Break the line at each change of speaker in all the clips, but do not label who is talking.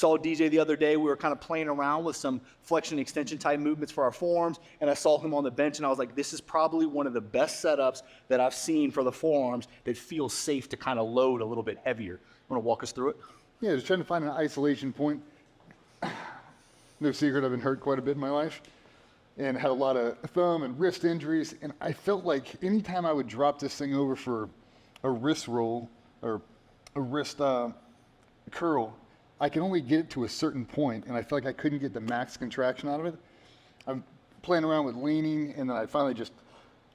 saw DJ the other day. We were kind of playing around with some flexion extension type movements for our forearms, and I saw him on the bench, and I was like, this is probably one of the best setups that I've seen for the forearms that feels safe to kind of load a little bit heavier. You want to walk us through it?
Yeah, just trying to find an isolation point. No secret, I've been hurt quite a bit in my life and had a lot of thumb and wrist injuries, and I felt like anytime I would drop this thing over for a wrist roll or a wrist curl, I can only get it to a certain point, and I felt like I couldn't get the max contraction out of it. I'm playing around with leaning, and then I finally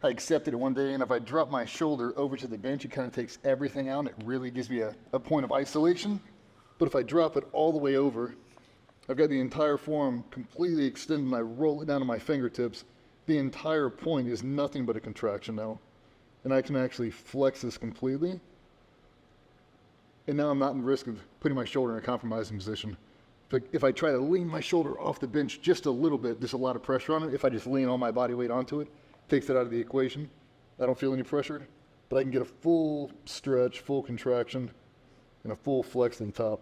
I accepted it one day, and if I drop my shoulder over to the bench, it kind of takes everything out, and it really gives me a point of isolation. But if I drop it all the way over, I've got the entire forearm completely extended, and I roll it down to my fingertips. The entire point is nothing but a contraction now, and I can actually flex this completely. And now I'm not in risk of putting my shoulder in a compromising position. If I try to lean my shoulder off the bench just a little bit, there's a lot of pressure on it. If I just lean all my body weight onto it, takes it out of the equation. I don't feel any pressure, but I can get a full stretch, full contraction, and a full flex in top.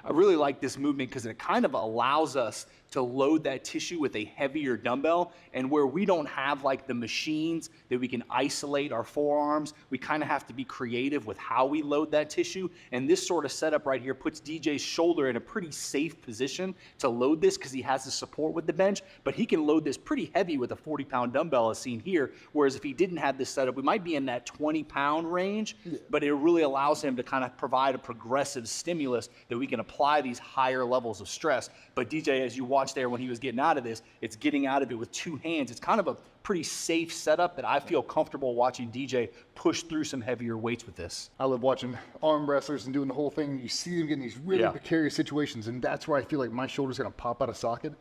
I really like this movement because it kind of allows us to load that tissue with a heavier dumbbell, and where we don't have like the machines that we can isolate our forearms, we kind of have to be creative with how we load that tissue. And this sort of setup right here puts DJ's shoulder in a pretty safe position to load this because he has the support with the bench, but he can load this pretty heavy with a 40-pound dumbbell as seen here. Whereas if he didn't have this setup, we might be in that 20-pound range, but it really allows him to kind of provide a progressive stimulus that we can apply these higher levels of stress. But DJ, as you watch there when he was getting out of this, it's getting out of it with two hands. It's kind of a pretty safe setup that I feel comfortable watching DJ push through some heavier weights with this.
I love watching arm wrestlers and doing the whole thing. You see them getting these really precarious situations, and that's where I feel like my shoulder's gonna pop out of socket.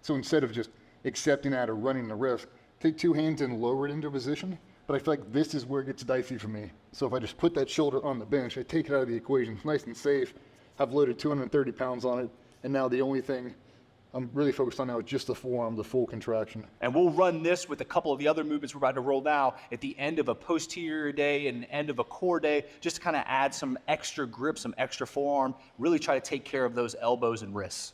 So instead of just accepting that or running the risk, take two hands and lower it into position. But I feel like this is where it gets dicey for me. So if I just put that shoulder on the bench, I take it out of the equation, it's nice and safe. I've loaded 230 pounds on it, and now the only thing I'm really focused on now is just the forearm, the full contraction.
And we'll run this with a couple of the other movements we're about to roll now at the end of a posterior day and end of a core day, just to kind of add some extra grip, some extra forearm, really try to take care of those elbows and wrists.